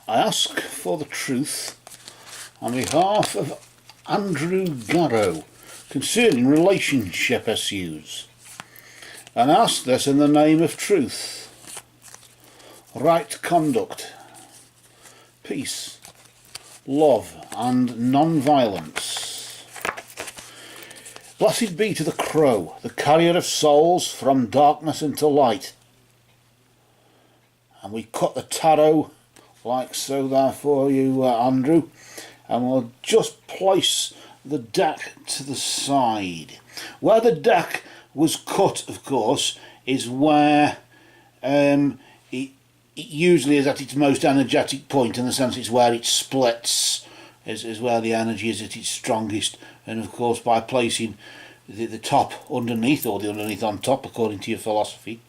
I ask for the truth on behalf of Andrew Garrow concerning relationship issues, and ask this in the name of truth, right conduct, peace, love and non-violence. Blessed be to the crow, the carrier of souls from darkness into light. And we cut the tarot like so there for you, Andrew, and we'll just place the deck to the side. Where the deck was cut, of course, is where it usually is at its most energetic point, in the sense it's where it splits, is where the energy is at its strongest. And of course, by placing the top underneath, or the underneath on top, according to your philosophy,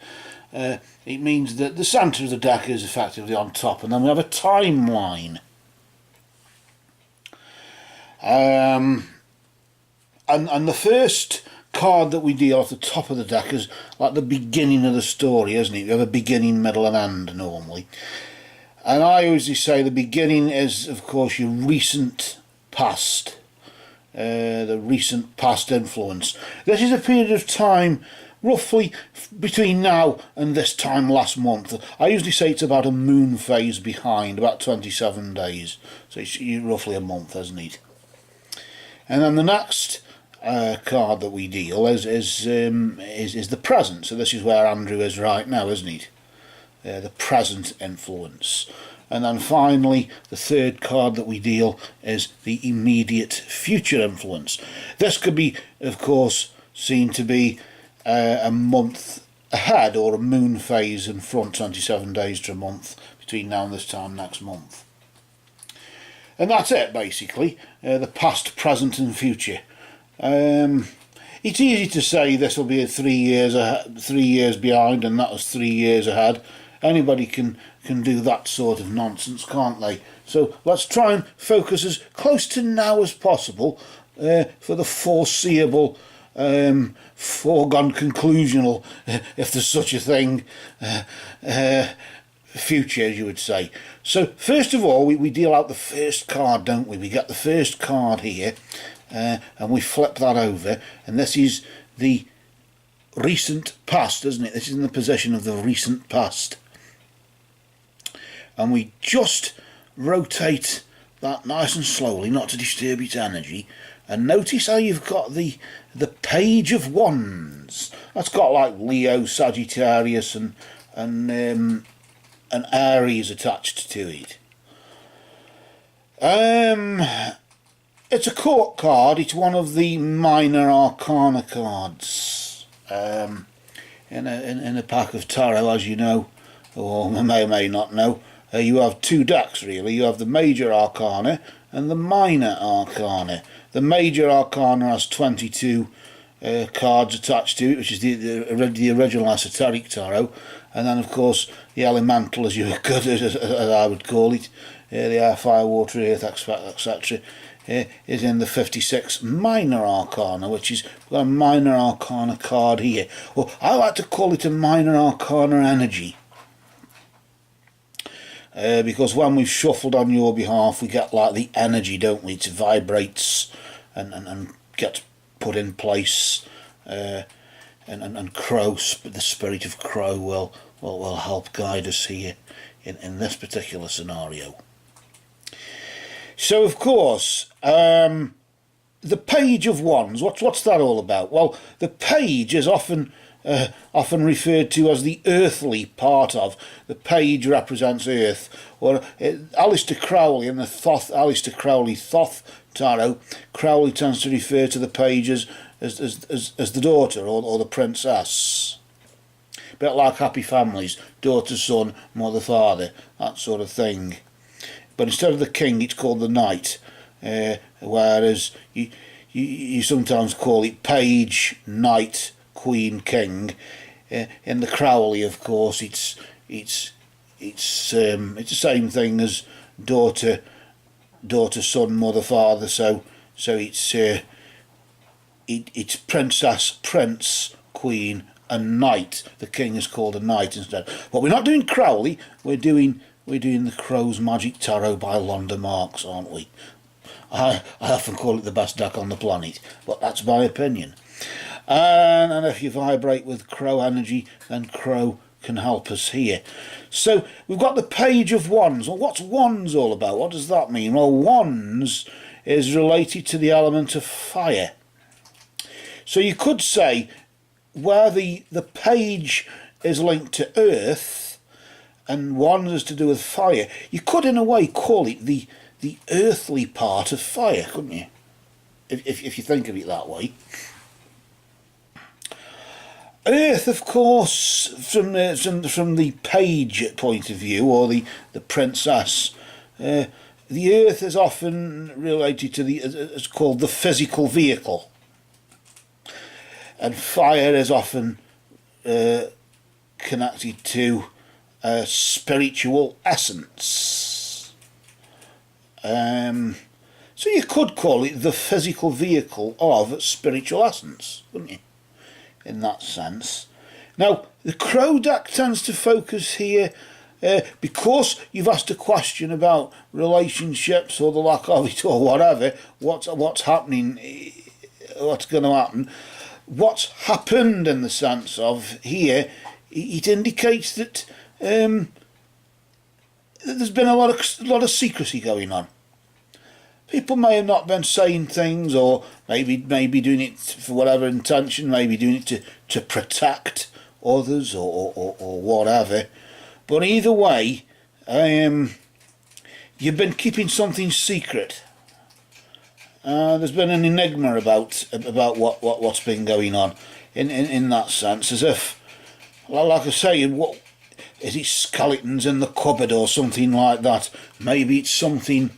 it means that the centre of the deck is effectively on top, and then we have a timeline. And the first card that we deal off the top of the deck is like the beginning of the story, isn't it? We have a beginning, middle and end normally. And I usually say the beginning is, of course, your recent past. The recent past influence. This is a period of time roughly between now and this time last month. I usually say it's about a moon phase behind, about 27 days. So it's roughly a month, isn't it? And then the next card that we deal is the present. So this is where Andrew is right now, isn't it? The present influence. And then finally, the third card that we deal is the immediate future influence. This could be, of course, seen to be a month ahead, or a moon phase in front, 27 days to a month between now and this time next month. And that's it, basically, the past, present and future. It's easy to say this will be 3 years behind, and that was 3 years ahead. Anybody can do that sort of nonsense, can't they? So let's try and focus as close to now as possible for the foreseeable, foregone conclusional, if there's such a thing, future, as you would say. So first of all, we deal out the first card, don't we? We get the first card here, and we flip that over, and this is the recent past, isn't it? This is in the position of the recent past. And we just rotate that nice and slowly, not to disturb its energy. And notice how you've got the Page of Wands. That's got like Leo, Sagittarius and Aries attached to it. It's a court card. It's one of the minor arcana cards in a pack of tarot, as you know, or may or may not know. You have two decks, really. You have the major arcana and the minor arcana. The major arcana has 22 cards attached to it, which is the original esoteric tarot. And then, of course, the elemental, as I would call it, the air, fire, water, earth, etc., is in the 56 minor arcana, which is, we've got a minor arcana card here. Well, I like to call it a minor arcana energy. Because when we've shuffled on your behalf, we get like the energy, don't we? It vibrates and gets put in place, and Crow, the spirit of Crow, will help guide us here in this particular scenario. So, of course, the Page of Wands. What's that all about? Well, the page is often referred to as the earthly part of. The page represents earth, or Aleister Crowley in the Aleister Crowley Thoth tarot. Crowley tends to refer to the page as the daughter, or the princess. A bit like Happy Families, daughter, son, mother, father, that sort of thing. But instead of the king, it's called the knight, whereas you sometimes call it page, knight, queen, king. In the Crowley, of course, it's the same thing as daughter, son, mother, father. So it's princess, prince, queen, and knight. The king is called a knight instead. But we're not doing Crowley. We're doing we're doing the Crow's Magic Tarot by Londa Marks, aren't we? I often call it the best deck on the planet, but that's my opinion. And if you vibrate with Crow energy, then Crow can help us here. So we've got the Page of Wands. Well, what's Wands all about? What does that mean? Well, Wands is related to the element of fire. So you could say where the Page is linked to earth and Wands is to do with fire, you could in a way call it the earthly part of fire, couldn't you? If you think of it that way. Earth, of course, from the page point of view, or the princess, the earth is often related to it's called the physical vehicle, and fire is often connected to a spiritual essence. So you could call it the physical vehicle of spiritual essence, wouldn't you? In that sense. Now, the Crow deck tends to focus here, because you've asked a question about relationships or the lack of it or whatever, what's happening, what's going to happen. What's happened in the sense of here, it indicates that there's been a lot of secrecy going on. People may have not been saying things, or maybe doing it for whatever intention, maybe doing it to protect others or whatever. But either way, you've been keeping something secret. There's been an enigma about what's been going on in that sense, as if, like I say, what is it, skeletons in the cupboard or something like that? Maybe it's something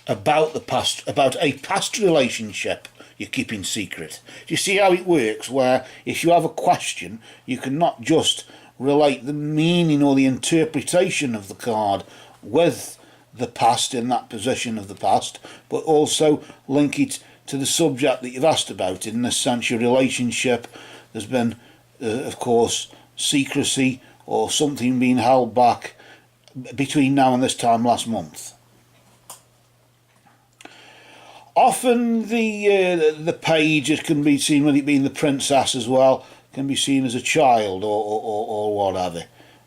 about the past, about a past relationship you're keeping secret. Do you see how it works, where if you have a question, you can not just relate the meaning or the interpretation of the card with the past, in that position of the past, but also link it to the subject that you've asked about. In this sense, your relationship, there's been of course secrecy or something being held back between now and this time last month. Often the page, it can be seen, with it being the princess as well, can be seen as a child or whatever.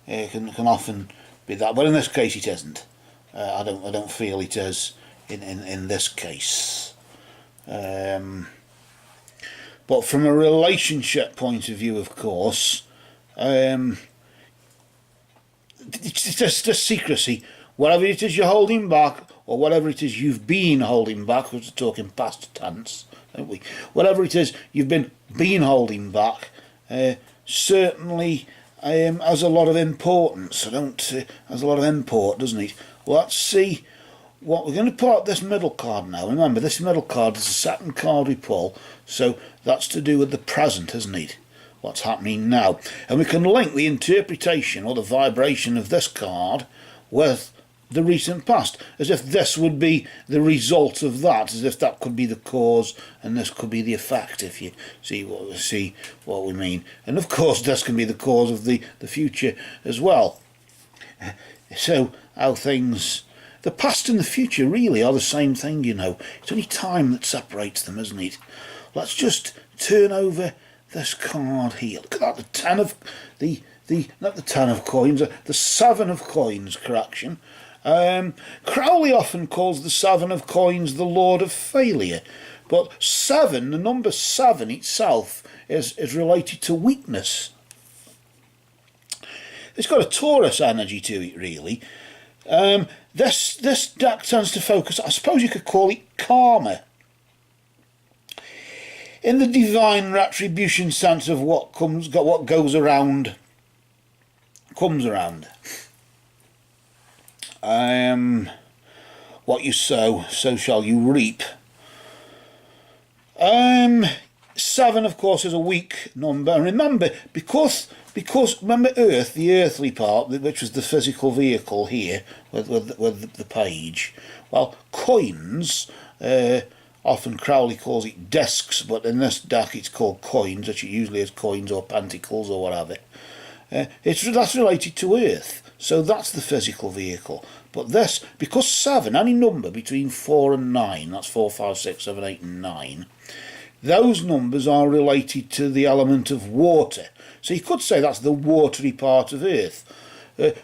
It can often be that, but in this case it isn't. I don't feel it is in this case. But from a relationship point of view, of course, it's just secrecy. Whatever it is you're holding back, or whatever it is you've been holding back, because we're talking past tense, don't we? Whatever it is you've been holding back, certainly has a lot of importance. Has a lot of import, doesn't it? Let's see what we're going to pull out. This middle card now. Remember, this middle card is the second card we pull, so that's to do with the present, isn't it? What's happening now, and we can link the interpretation or the vibration of this card with the recent past, as if this would be the result of that, as if that could be the cause and this could be the effect, if you see what we mean. And of course this can be the cause of the future as well. So how things, the past and the future really are the same thing, you know. It's only time that separates them, isn't it? Let's just turn over this card here. Look at that, the 10 of not the 10 of coins, the 7 of coins, correction. Crowley often calls the 7 of coins the Lord of Failure, but 7, the number 7 itself, is related to weakness. It's got a Taurus energy to it, really. This deck tends to focus, I suppose you could call it karma, in the divine retribution sense of what goes around comes around. What you sow, so shall you reap. 7, of course, is a weak number. And remember, because remember Earth, the earthly part, which was the physical vehicle here with the page. Well, coins, often Crowley calls it discs, but in this deck it's called coins, which it usually is coins or pentacles or whatever. That's related to Earth. So that's the physical vehicle. But this, because 7, any number between 4 and 9, that's 4, 5, 6, 7, 8 and 9, those numbers are related to the element of water. So you could say that's the watery part of Earth.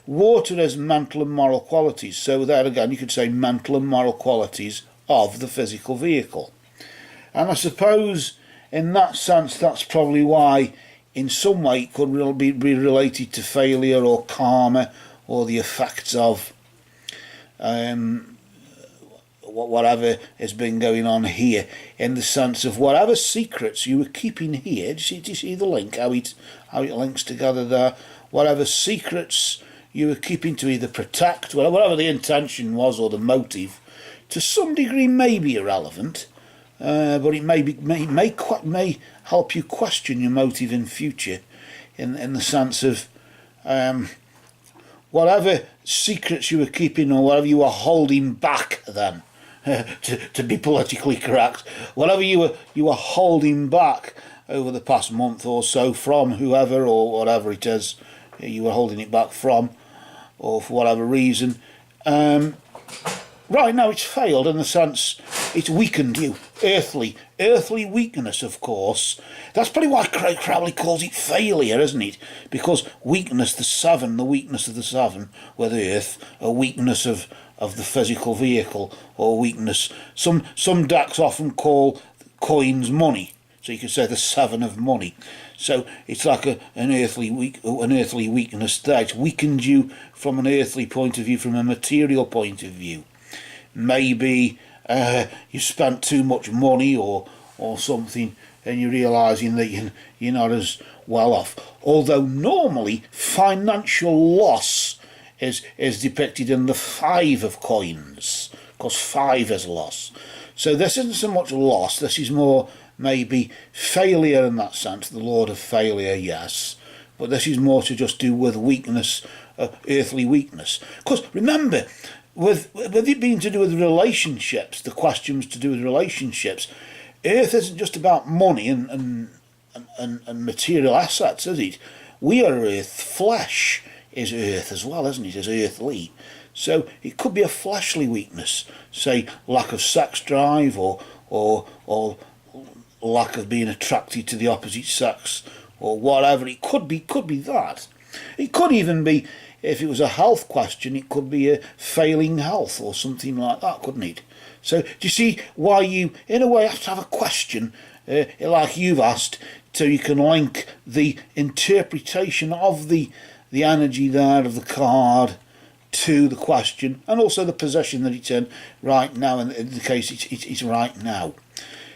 Water has mental and moral qualities, so there again you could say mental and moral qualities of the physical vehicle. And I suppose in that sense that's probably why in some way it could be related to failure or karma or the effects of whatever has been going on here, in the sense of whatever secrets you were keeping here. Do you see the link, how it links together there? Whatever secrets you were keeping to either protect, whatever the intention was or the motive, to some degree may be irrelevant, but it may help you question your motive in future, in the sense of whatever secrets you were keeping or whatever you were holding back then, to be politically correct, whatever you were holding back over the past month or so from whoever or whatever it is you were holding it back from, or for whatever reason, right now it's failed, in the sense it's weakened you. Earthly weakness, of course. That's probably why Crowley calls it failure, isn't it? Because weakness, the weakness of the 7 with Earth, a weakness of the physical vehicle, or weakness. Some decks often call coins money, so you could say the 7 of money. So it's like an earthly weakness there. It's weakened you from an earthly point of view, from a material point of view. Maybe you spent too much money or something, and you're realising that you're not as well off. Although normally financial loss is depicted in the 5 of coins, because 5 is loss. So this isn't so much loss, this is more maybe failure in that sense, the Lord of failure, yes, but this is more to just do with weakness, earthly weakness. Because remember, with it being to do with relationships, the questions to do with relationships, Earth isn't just about money and material assets, is it? We are Earth. Flesh is Earth as well, isn't it? Is earthly. So it could be a fleshly weakness, say lack of sex drive or lack of being attracted to the opposite sex or whatever. It could be that. It could even be, if it was a health question, it could be a failing health or something like that, couldn't it? So do you see why you, in a way, have to have a question like you've asked, so you can link the interpretation of the energy there of the card to the question, and also the position that it's in right now, and in the case it's right now.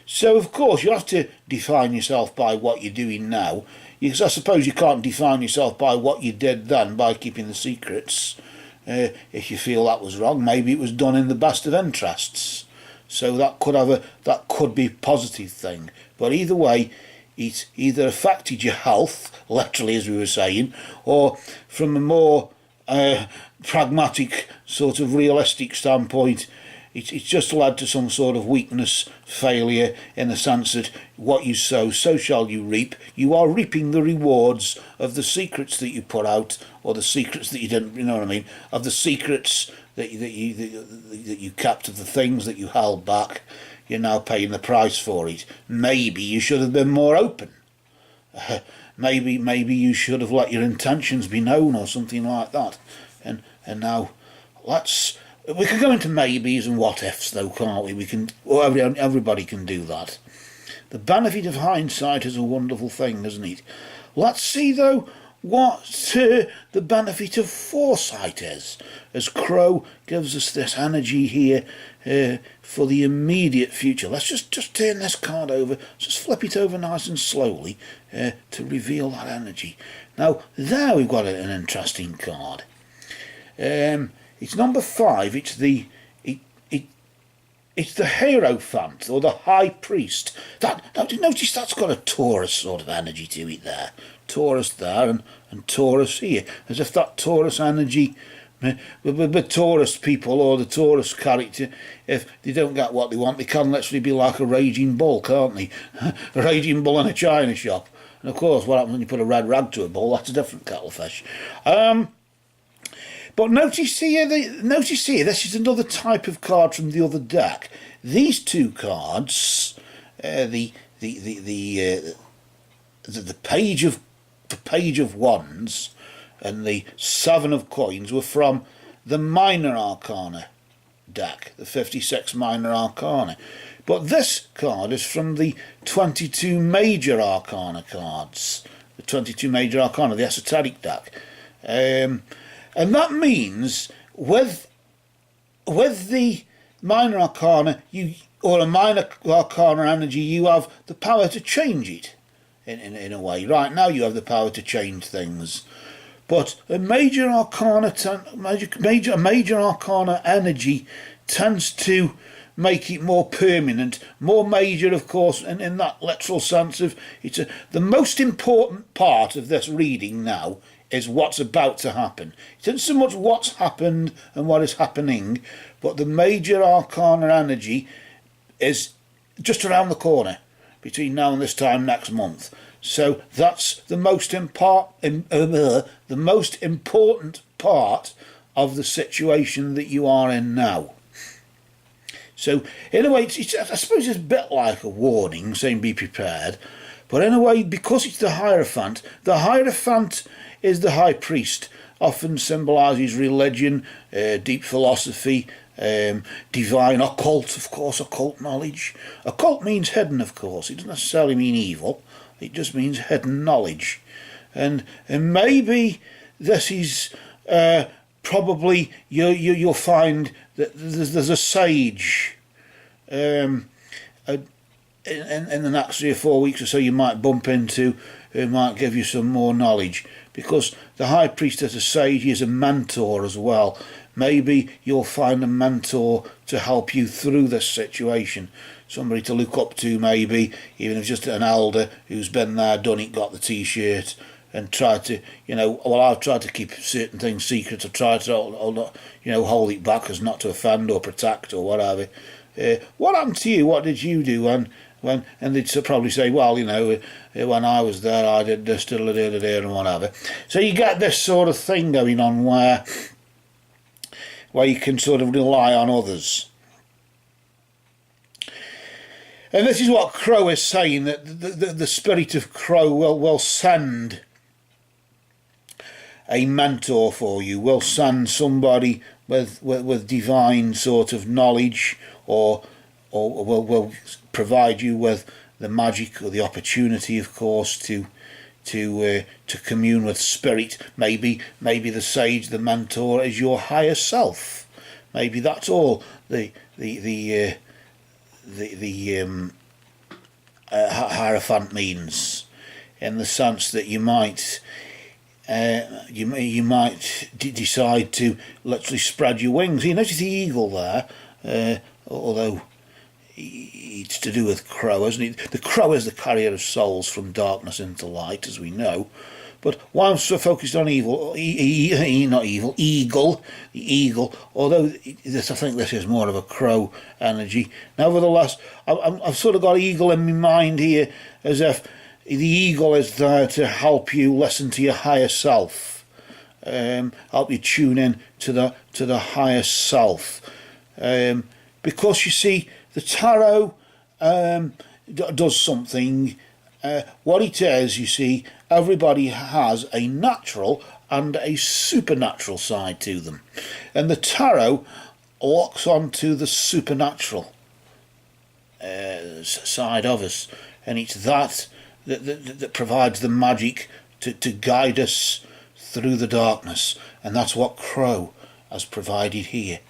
So of course you have to define yourself by what you're doing now, because I suppose you can't define yourself by what you did then, by keeping the secrets. If you feel that was wrong, maybe it was done in the best of interests, so that could be a positive thing. But either way, it either affected your health, literally as we were saying, or from a more pragmatic, sort of realistic standpoint, it's just led to some sort of weakness, failure, in the sense that what you sow, so shall you reap. You are reaping the rewards of the secrets that you put out, or the secrets that you didn't, you know what I mean, of the secrets that you kept, of the things that you held back. You're now paying the price for it. Maybe you should have been more open. Maybe you should have let your intentions be known, or something like that. And now we can go into maybes and what ifs, though, can't we? We can. Everybody can do that. The benefit of hindsight is a wonderful thing, isn't it? Let's see, though, what the benefit of foresight is, as Crow gives us this energy here for the immediate future. Let's just turn this card over, just flip it over nice and slowly to reveal that energy. Now, there we've got an interesting card. It's number 5. It's the Hierophant, or the High Priest. Now, do you notice that's got a Taurus sort of energy to it there? Taurus there and Taurus here, as if that Taurus energy, the Taurus people or the Taurus character, if they don't get what they want, they can literally be like a raging bull, can't they? A raging bull in a china shop. And of course, what happens when you put a red rag to a bull? That's a different kettle of fish. But notice here, this is another type of card from the other deck. These two cards, the page of wands and the 7 of coins, were from the minor arcana deck, the 56 minor arcana. But this card is from the 22 major arcana cards, the 22 major arcana, the esoteric deck. And that means with the minor arcana, or a minor arcana energy, you have the power to change it in a way. Right now you have the power to change things. But a major arcana energy tends to make it more permanent, more major, of course, and in that literal sense of the most important part of this reading now is what's about to happen. It isn't so much what's happened and what is happening, but the major arcana energy is just around the corner between now and this time next month. So that's the most important part of the situation that you are in now. So in a way, I suppose it's a bit like a warning saying be prepared, but in a way, because it's the Hierophant is the high priest, often symbolises religion, deep philosophy, divine, occult, of course, occult knowledge. Occult means hidden, of course. It doesn't necessarily mean evil. It just means hidden knowledge. And maybe this is probably you'll find that there's a sage in the next 3 or 4 weeks or so you might bump into who might give you some more knowledge, because the high priest as a sage is a mentor as well. Maybe you'll find a mentor to help you through this situation, somebody to look up to, maybe even if it's just an elder who's been there, done it, got the t-shirt, and tried to, I've tried to keep certain things secret. I've tried to hold it back as not to offend or protect or whatever. What happened to you? What did you do? And they'd probably say, well, when I was there, I did this, and whatever. So you get this sort of thing going on where you can sort of rely on others. And this is what Crow is saying, that the spirit of Crow will send a mentor for you, will send somebody with divine sort of knowledge, or will provide you with the magic or the opportunity, of course, to commune with spirit. Maybe the sage, the mentor, is your higher self. Maybe that's all the Hierophant means, in the sense that you might decide to literally spread your wings. You notice the eagle there, although it's to do with Crow, isn't it? The Crow is the carrier of souls from darkness into light, as we know. But why I'm so focused on eagle, the eagle, although I think this is more of a Crow energy. Nevertheless, I've sort of got eagle in my mind here, as if the eagle is there to help you listen to your higher self, help you tune in to the higher self, because you see the tarot does something. What it is, you see, everybody has a natural and a supernatural side to them, and the tarot locks onto the supernatural side of us, and it's that provides the magic to guide us through the darkness, and that's what Crow has provided here,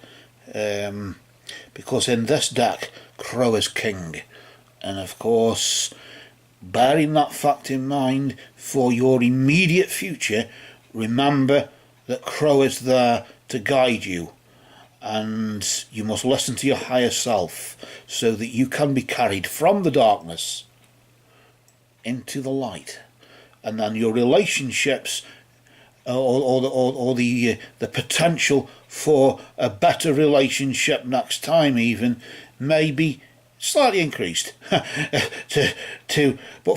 because in this deck Crow is king, and of course, bearing that fact in mind for your immediate future, remember that Crow is there to guide you, and you must listen to your higher self so that you can be carried from the darkness into the light, and then your relationships or the potential for a better relationship next time even may be slightly increased. But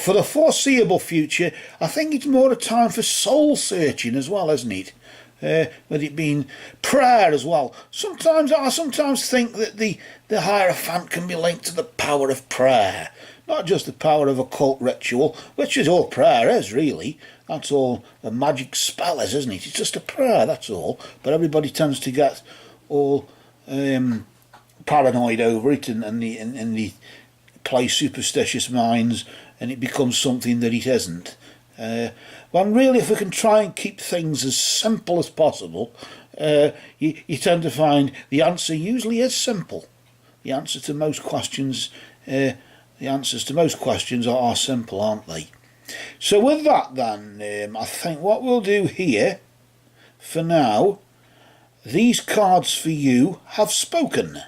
for the foreseeable future, I think it's more a time for soul searching as well, isn't it? With it being prayer as well. I sometimes think that the Hierophant can be linked to the power of prayer, not just the power of occult ritual, which is all prayer is really. That's all a magic spell is, isn't it? It's just a prayer, that's all. But everybody tends to get all paranoid over it, and the play superstitious minds, and it becomes something that it isn't. When really, if we can try and keep things as simple as possible, you tend to find the answer usually is simple. The answers to most questions are simple, aren't they? So with that then, I think what we'll do here, for now, these cards for you have spoken.